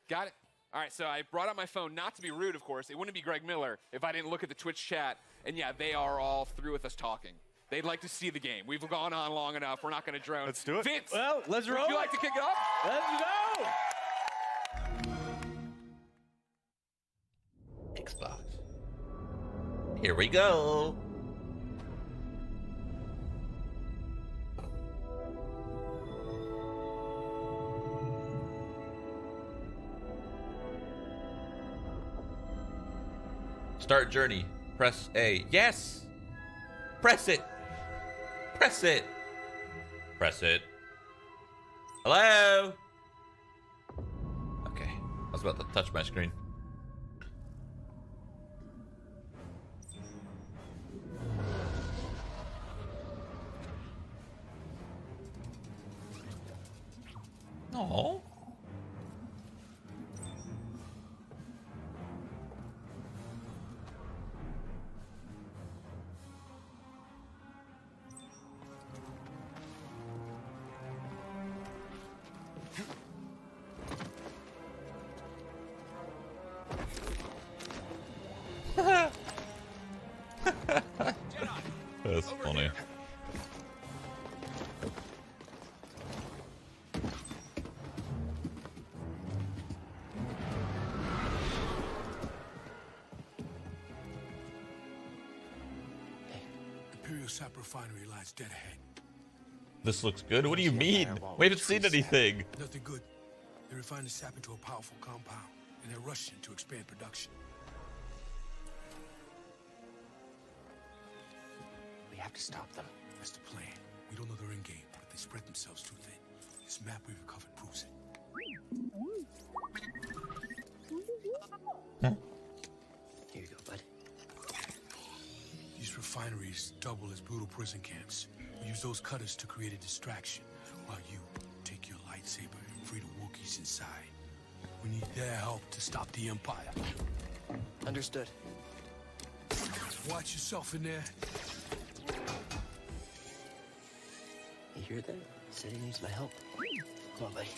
Got it. All right, so I brought out my phone, not to be rude, of course. It wouldn't be Greg Miller if I didn't look at the Twitch chat. And yeah, they are all through with us talking. They'd like to see the game. We've gone on long enough. We're not going to drone. Let's do it. Vince, Well, let's roll. would you like to kick it off? Let's go. Xbox. Here we go. Start journey. Press A. Yes! Press it! Press it! Press it. Hello? Okay. I was about to touch my screen. Oh. That's funny. Imperial Sap Refinery lies dead ahead. This looks good. What do you mean? We haven't seen anything. Nothing good. They refine the sap into a powerful compound, and they're rushing to expand production. We have to stop them. That's the plan. We don't know their end game, but they spread themselves too thin. This map we recovered proves it. Here you go, bud. These refineries double as brutal prison camps. We use those cutters to create a distraction, while you take your lightsaber and free the Wookiees inside. We need their help to stop the Empire. Understood. Watch yourself in there. You hear that? Said he needs my help. Come on, buddy.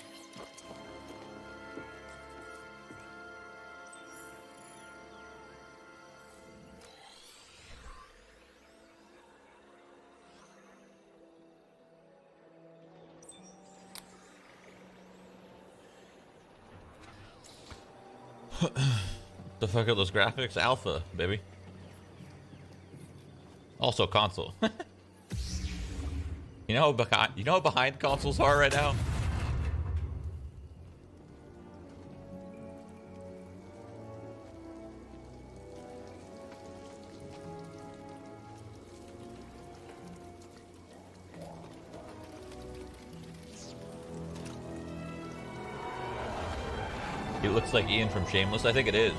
The fuck are those graphics? Alpha, baby. Also console. You know how behind consoles are right now? He looks like Ian from Shameless. I think it is.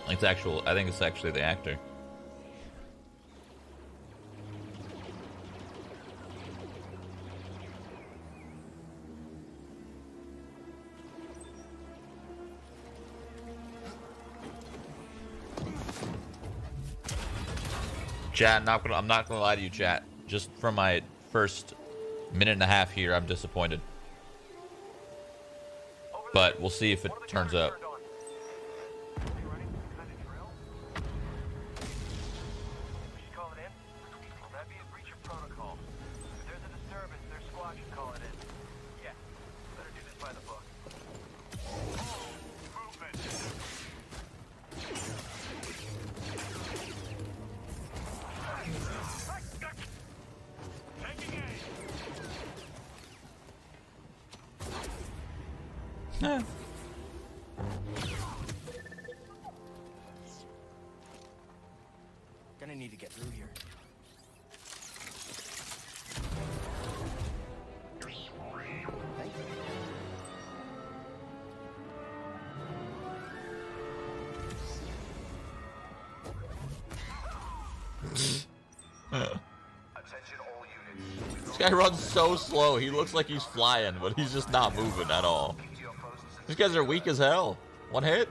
I think it's actually the actor. Chat, I'm not gonna lie to you, chat. Just from my first minute and a half here, I'm disappointed. But we'll see if it turns up. Gonna need to get through here. This guy runs so slow. He looks like he's flying, but he's just not moving at all. These guys are weak as hell. One hit.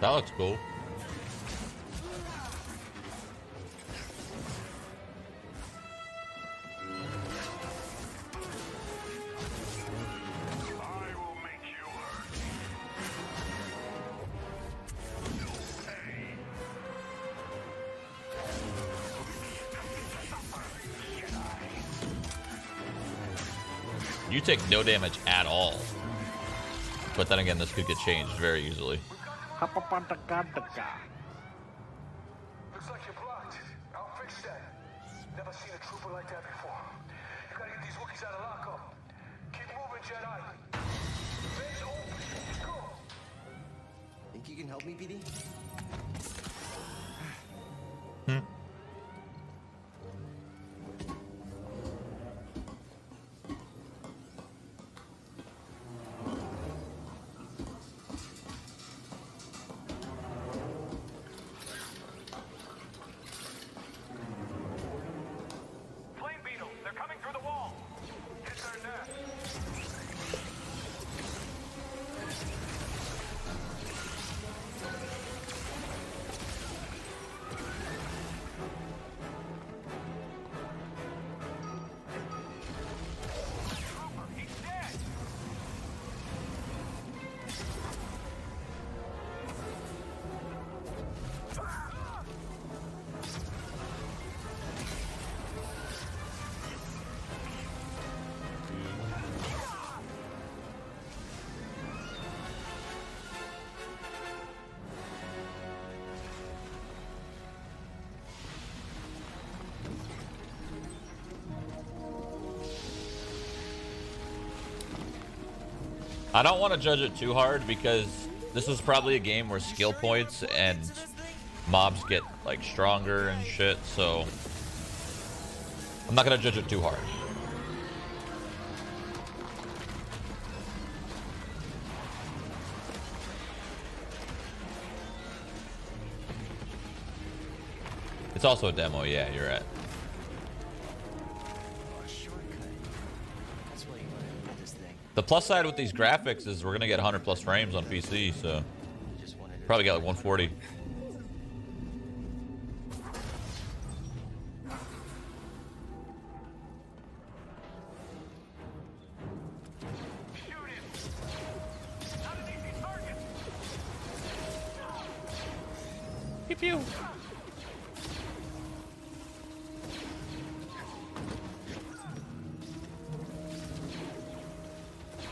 That looks cool. You take no damage at all. But then again, this could get changed very easily. Looks like you're blocked. I'll fix that. Never seen a trooper like that before. You gotta get these Wookiees out of lockup. Keep moving, Jedi. Base open. Go. Think you can help me, PD? Flame beetles. They're coming through the wall. Hit their nest. Trooper, he's dead. I don't want to judge it too hard because this is probably a game where skill points and mobs get like stronger and shit, so I'm not gonna judge it too hard. It's also a demo, yeah, you're right. A shortcut. That's why you want to build this thing. The plus side with these graphics is we're gonna get 100 plus frames on PC, so Just wanted to probably got like 140. Shoot him. Not an easy target. Pew pew.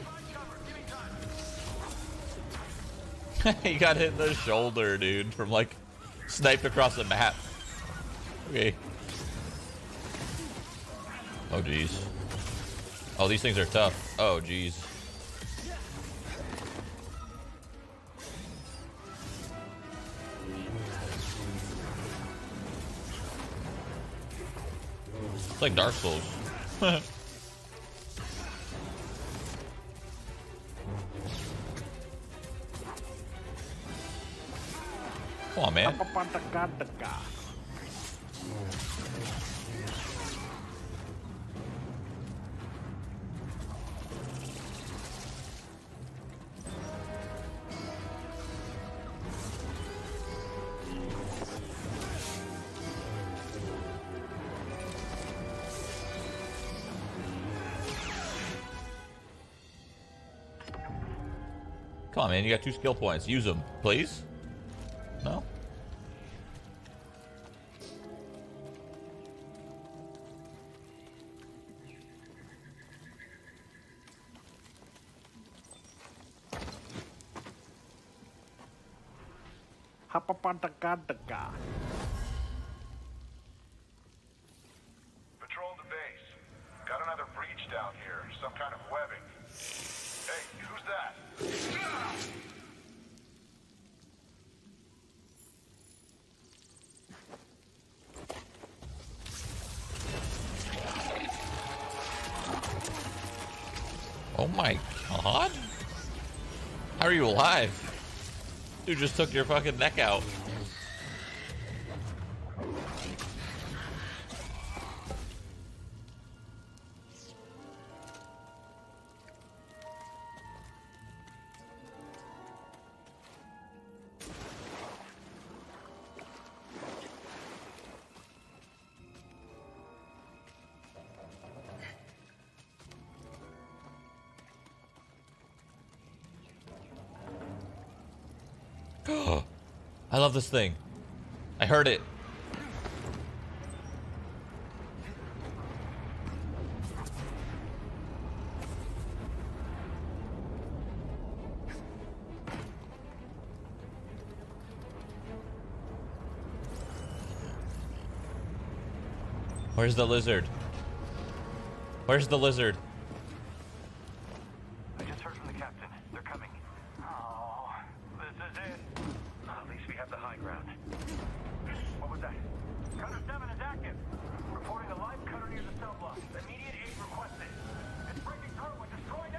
Find cover. Give me time. He got hit in the shoulder, dude, from like sniped across the map. Okay. Oh, jeez. Oh, these things are tough. Oh, jeez. It's like Dark Souls. Come on, man. Come on, man. You got 2 skill points. Use them, please. No? Patrol the base. Got another breach down here. Some kind of webbing. Hey, who's that? Oh my god. How are you alive? Dude just took your fucking neck out. I love this thing. I heard it. Where's the lizard? Where's the lizard? I just heard from the captain. They're coming. Oh, this is it. At least we have the high ground. What was that? Cutter 7 is active. Reporting a live cutter near the cell block. Immediate aid requested. It's breaking through and destroying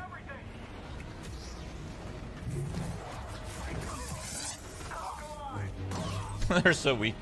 everything. They're so weak.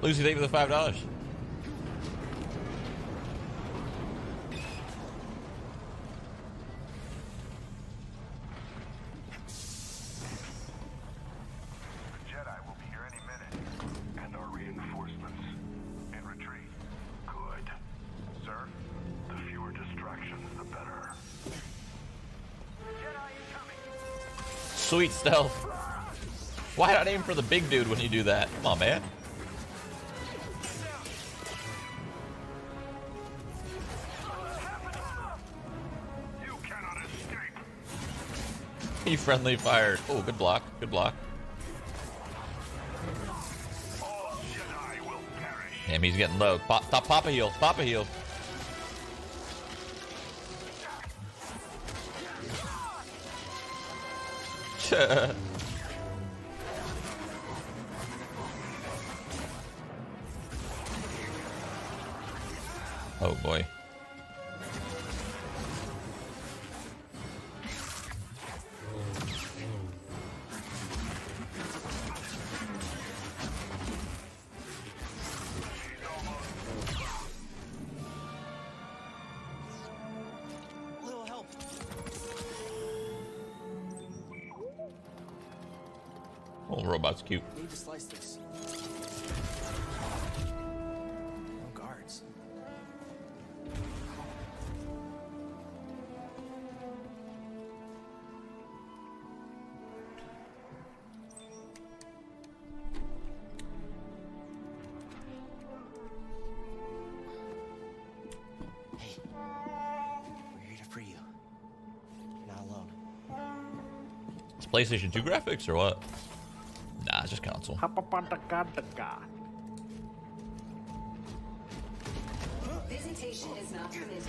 Lucy, thank you for the $5. Jedi will be here any minute. And our reinforcements. In retreat. Good. Sir, the fewer distractions, the better. Jedi incoming! Sweet stealth. Why not aim for the big dude when you do that? Come on, man. You cannot escape! He friendly fired. Oh, good block. Good block. All Jedi will perish! Damn, he's getting low. Pop a heal. Pop a heal. Oh boy. Little help. Oh, robot's cute. Need to slice this. No guards. Hey, we're here to free you. You're not alone. It's PlayStation 2 graphics or what? Nah, it's just console. Visitation is not permitted.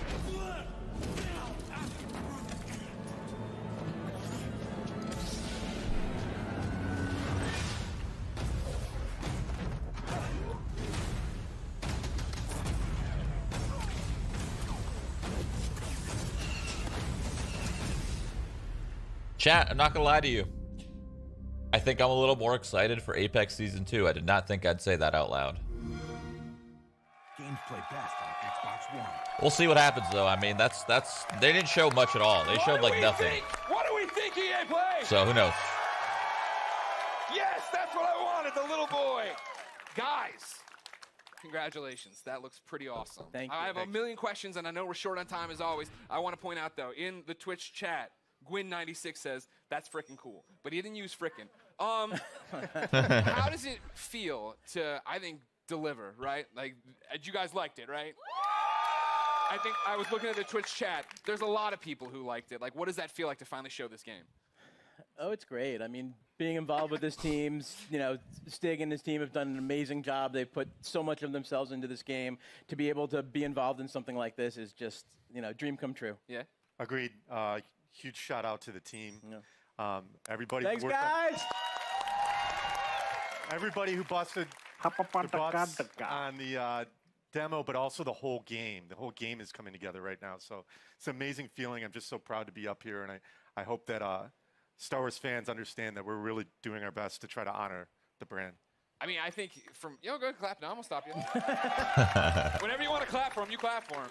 Chat, I'm not gonna lie to you. I think I'm a little more excited for Apex Season 2. I did not think I'd say that out loud. Games play best on Xbox One. We'll see what happens though. I mean, that's they didn't show much at all. They showed like nothing. What do we think EA Play? So who knows? Yes, that's what I wanted, the little boy. Guys, congratulations. That looks pretty awesome. Thank you. I have a million questions, and I know we're short on time as always. I want to point out, though, in the Twitch chat, Gwyn96 says, that's frickin' cool. But he didn't use frickin'. How does it feel to, I think, deliver, right? Like, you guys liked it, right? I think I was looking at the Twitch chat. There's a lot of people who liked it. Like, what does that feel like to finally show this game? Oh, it's great. I mean, being involved with this team, you know, Stig and his team have done an amazing job. They've put so much of themselves into this game. To be able to be involved in something like this is just, you know, dream come true. Yeah? Agreed. Huge shout out to the team. Yeah. Everybody. Thanks, worked guys. everybody who busted the butts on the demo, but also the whole game. The whole game is coming together right now. So it's an amazing feeling. I'm just so proud to be up here, and I hope that Star Wars fans understand that we're really doing our best to try to honor the brand. I mean, I think from go ahead, clap now. I'm gonna stop you. Whenever you want to clap for him, you clap for him.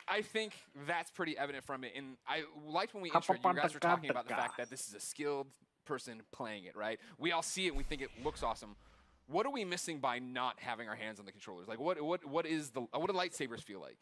I think that's pretty evident from it. And I liked when we introed you guys were talking about the fact that this is a skilled person playing it, right? We all see it and we think it looks awesome. What are we missing by not having our hands on the controllers? Like, what do lightsabers feel like?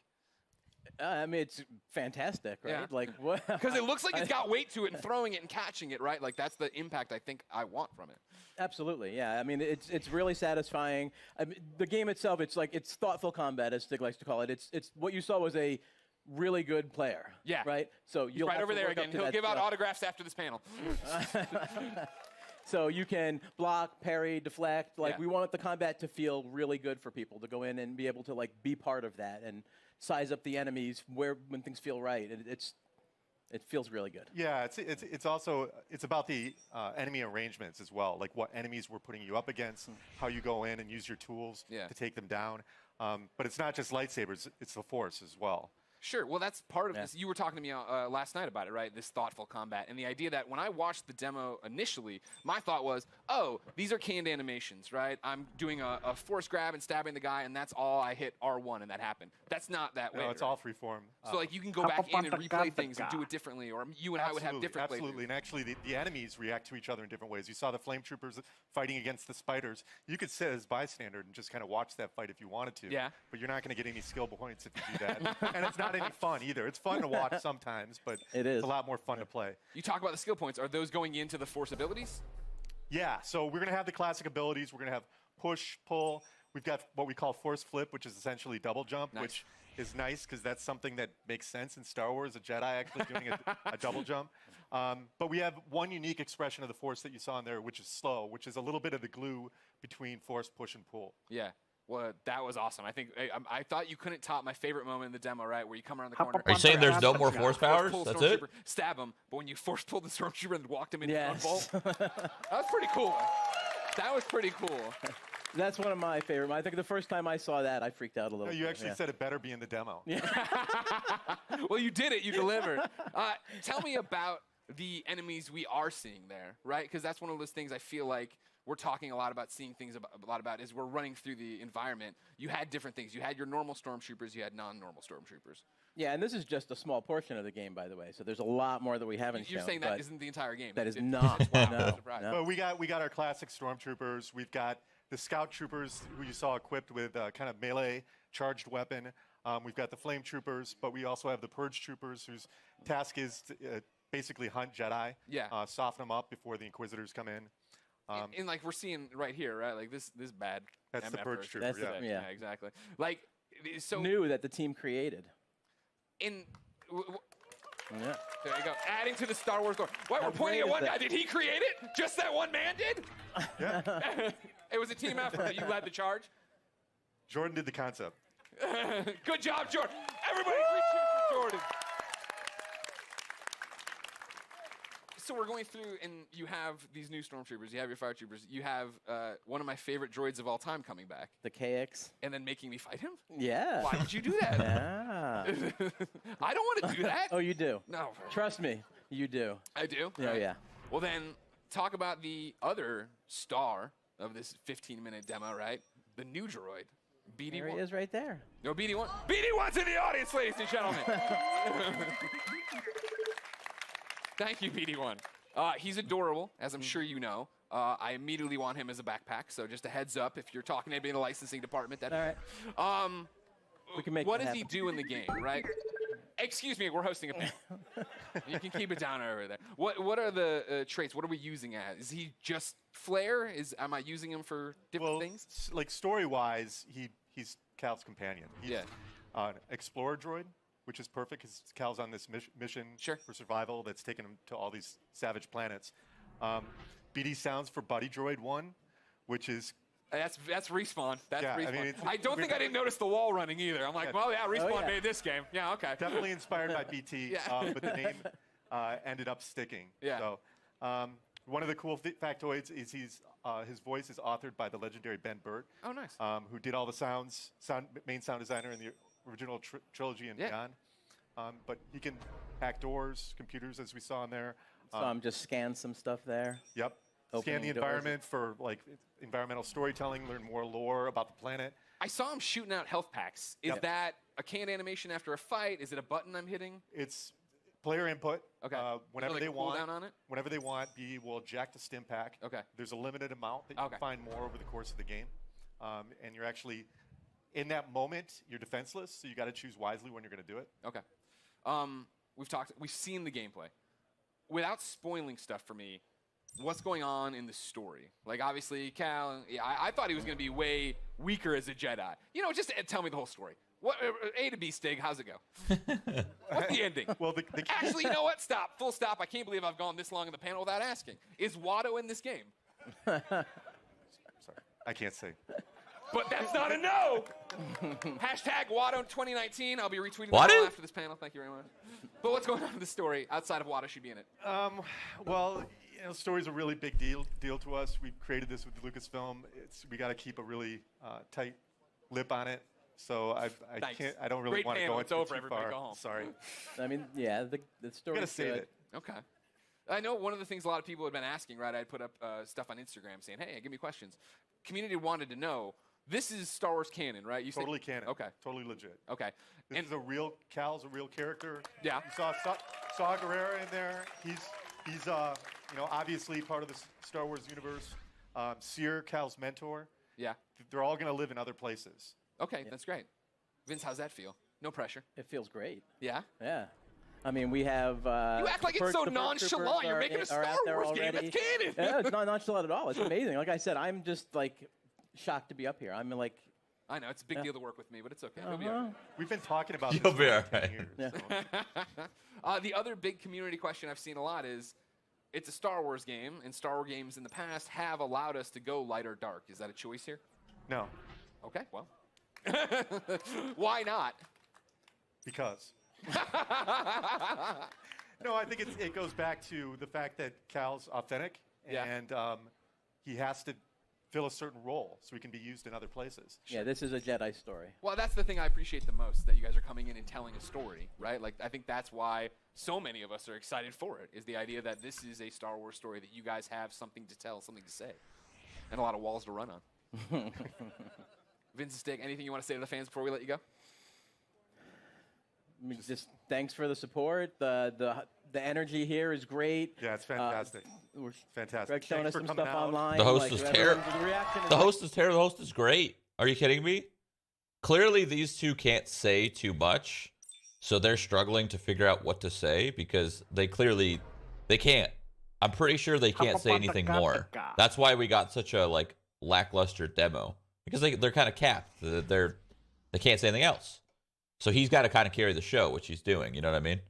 I mean, it's fantastic, right? Yeah. Like what? Because it looks like it's got weight to it, and throwing it and catching it, right? Like that's the impact I think I want from it. Absolutely, yeah. I mean, it's really satisfying. I mean, the game itself, it's thoughtful combat, as Stig likes to call it. It's what you saw was a really good player. Yeah. Right. So you'll right have over to there work up again. to He'll that give out stuff. autographs after this panel. So you can block, parry, deflect. Like Yeah. we want the combat to feel really good for people to go in and be able to like be part of that and size up the enemies when things feel right. It feels really good. Yeah, it's also about the enemy arrangements as well, like what enemies we're putting you up against, how you go in and use your tools to take them down. But it's not just lightsabers; it's the Force as well. Sure. Well, that's part of this. You were talking to me last night about it, right? This thoughtful combat. And the idea that when I watched the demo initially, my thought was, oh, these are canned animations, right? I'm doing a force grab and stabbing the guy, and that's all I hit R1, and that happened. That's not that way. No, it's right? all freeform. So, like, you can go back in and replay things and do it differently, or you and I would have different playthroughs. Absolutely. And actually, the enemies react to each other in different ways. You saw the flame troopers fighting against the spiders. You could sit as bystander and just kind of watch that fight if you wanted to. Yeah. But you're not going to get any skill points if you do that. And it's not any fun either. It's fun to watch sometimes, but it's a lot more fun to play. You talk about the skill points. Are those going into the Force abilities? Yeah, so we're going to have the classic abilities. We're going to have push, pull. We've got what we call force flip, which is essentially double jump, which is nice because that's something that makes sense in Star Wars, a Jedi actually doing a double jump. But we have one unique expression of the Force that you saw in there, which is slow, which is a little bit of the glue between force, push, and pull. Yeah. Well, that was awesome. I think I thought you couldn't top my favorite moment in the demo, right? Where you come around the corner. Are you saying there's no more force powers? Pull That's it? Stab him, but when you force pulled the stormtrooper and walked him into Yes. one bolt, that was pretty cool. That was pretty cool. That's one of my favorite. I think the first time I saw that, I freaked out a little. No, you actually said it better be in the demo. Yeah. Well, you did it. You delivered. Tell me about the enemies we are seeing there, right? Because that's one of those things I feel like we're talking a lot about, seeing things a lot about, is we're running through the environment. You had different things. You had your normal stormtroopers. You had non-normal stormtroopers. Yeah, and this is just a small portion of the game, by the way. So there's a lot more that we haven't shown. You're saying that isn't the entire game. That is not. No. But we got our classic stormtroopers. We've got the scout troopers who you saw equipped with kind of melee charged weapon. We've got the flame troopers, but we also have the purge troopers whose task is to basically hunt Jedi. Yeah. Soften them up before the Inquisitors come in. And like we're seeing right here, right? Like this bad. That's the MF purge first. trooper. That's yeah. yeah, exactly. Like so new that the team created. Yeah. Yeah. There you go. Adding to the Star Wars lore. Why How we're pointing great at is one that? guy? Did he create it? Just that one man did? Yeah. It was a team effort. You led the charge. Jordan did the concept. Good job, Jordan. Everybody, great cheers for Jordan. So we're going through, and you have these new stormtroopers. You have your fire troopers. You have one of my favorite droids of all time coming back. The KX. And then making me fight him? Yeah. Why did you do that? Yeah. I don't want to do that. Oh, you do. No. Trust me, you do. I do? Yeah, Right. yeah. Well, then talk about the other star of this 15-minute demo, right? The new droid, BD1. There he is right there. No, BD1. BD1's in the audience, ladies and gentlemen. Thank you, BD1. He's adorable, as I'm sure you know. I immediately want him as a backpack, so just a heads up if you're talking to anybody in the licensing department. That, all right. We can make what that does he happen. do in the game, right? Excuse me, we're hosting a panel. You can keep it down over there. What are the traits? What are we using as? Is he just flair? Am I using him for different things? Like story-wise, he's Cal's companion. He's an explorer droid, which is perfect because Cal's on this mission for survival that's taken him to all these savage planets. BD sounds for Buddy Droid 1, which is... That's Respawn. That's Yeah, I Respawn. mean, I don't think I didn't notice the wall running either. I'm like, well, yeah, Respawn made this game. Yeah, okay. Definitely inspired by BT, but the name ended up sticking. Yeah. So one of the cool factoids is his voice is authored by the legendary Ben Burt. Oh, nice. Who did all the main sound designer in the original trilogy and beyond. But he can hack doors, computers, as we saw in there. So I'm just scan some stuff there. Yep. Opening doors. environment for like environmental storytelling, learn more lore about the planet. I saw him shooting out health packs. Is that a canned animation after a fight? Is it a button I'm hitting? It's player input. Okay. Whenever like they a want. cooldown on it? Whenever they want, B will eject a stim pack. Okay. There's a limited amount that you Okay. can find more over the course of the game, and you're actually in that moment you're defenseless, so you got to choose wisely when you're going to do it. Okay. We've seen the gameplay. Without spoiling stuff for me, what's going on in the story? Like, obviously, Cal, I thought he was going to be way weaker as a Jedi. You know, just tell me the whole story. What A to B, Stig, how's it go? What's the ending? Well, Actually, you know what? Stop. Full stop. I can't believe I've gone this long in the panel without asking. Is Watto in this game? Sorry, I can't say. But that's not a no. Hashtag Watto 2019. I'll be retweeting Watto? that all after this panel. Thank you very much. But what's going on in the story outside of Watto should be in it? Well, you know, story's a really big deal to us. We've created this with Lucasfilm. We got to keep a really tight lip on it. So Nice. I don't really Great want to panel. go It's into it over. too Everybody far. go home. Sorry. I mean, yeah, the story. Gotta save it. Okay. I know one of the things a lot of people have been asking, right? I'd put up stuff on Instagram saying, hey, give me questions. Community wanted to know, this is Star Wars canon, right? You Totally canon. Okay. Totally legit. Okay. This is a real, Cal's a real character. Yeah. You saw Guerrera in there. He's you know, obviously part of the Star Wars universe. Seer, Cal's mentor. Yeah. They're all going to live in other places. Okay, that's great. Vince, how's that feel? No pressure. It feels great. Yeah? Yeah. I mean, we have. You act like it's so nonchalant. You're making a Star Wars game. It's canon. Yeah, it's not nonchalant at all. It's amazing. Like I said, I'm just like shocked to be up here. I'm like. I know, it's a big deal to work with me, but it's okay. It'll be all right. We've been talking about You'll this be for all 10 right. years. Yeah. The other big community question I've seen a lot is, it's a Star Wars game, and Star Wars games in the past have allowed us to go light or dark. Is that a choice here? No, Okay, well. Why not? because. No, I think it goes back to the fact that Cal's authentic, Yeah. and he has to fill a certain role so he can be used in other places. Yeah, this is a Jedi story. Well, that's the thing I appreciate the most, that you guys are coming in and telling a story, right? Like, I think that's why so many of us are excited for it, is the idea that this is a Star Wars story, that you guys have something to tell, something to say, and a lot of walls to run on. Vince and Stick, anything you want to say to the fans before we let you go? I mean, just thanks for the support. The energy here is great. Yeah, it's fantastic. We're Fantastic. Greg showing Thanks us for some coming stuff out. online. The host like, is everyone's- terrible. The reaction is The like- host is terrible. The host is great. Are you kidding me? Clearly, these two can't say too much, so they're struggling to figure out what to say because they can't. I'm pretty sure they can't say anything more. That's why we got such a like lackluster demo, because they're kind of capped. They can't say anything else. So he's got to kind of carry the show, which he's doing. You know what I mean?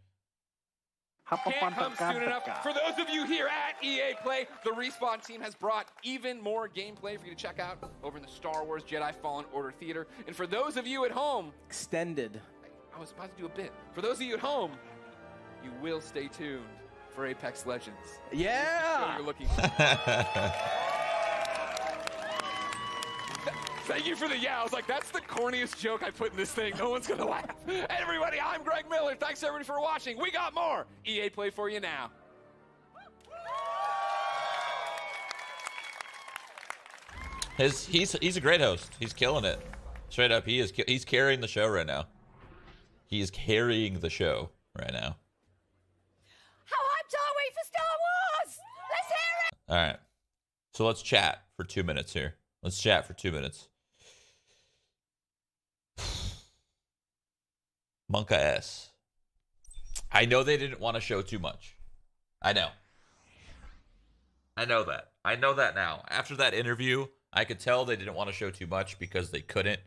Can't come soon enough. For those of you here at EA Play, the Respawn team has brought even more gameplay for you to check out over in the Star Wars Jedi Fallen Order Theater. And for those of you at home, extended. I was about to do a bit. For those of you at home, you will stay tuned for Apex Legends. Yeah! You're looking for. Thank you for the yeah. I was like, that's the corniest joke I put in this thing. No one's going to laugh. Hey, everybody, I'm Greg Miller. Thanks, everybody, for watching. We got more EA Play for you now. He's a great host. He's killing it. Straight up, he's carrying the show right now. He is carrying the show right now. How hyped are we for Star Wars? Let's hear it! All right. So let's chat for 2 minutes here. Let's chat for 2 minutes. Monka S. I know they didn't want to show too much. I know. I know that. I know that now. After that interview, I could tell they didn't want to show too much because they couldn't.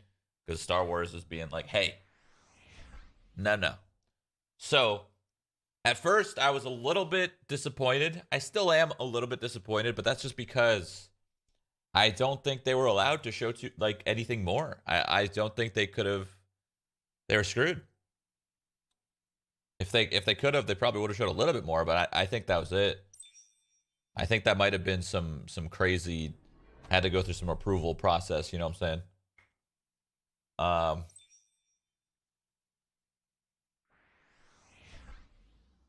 Because Star Wars is being like, hey, no. So, at first, I was a little bit disappointed. I still am a little bit disappointed, but that's just because I don't think they were allowed to show anything more. I don't think they could have. They were screwed. If they could have, they probably would have showed a little bit more, but I think that was it. I think that might have been some crazy, had to go through some approval process, you know what I'm saying?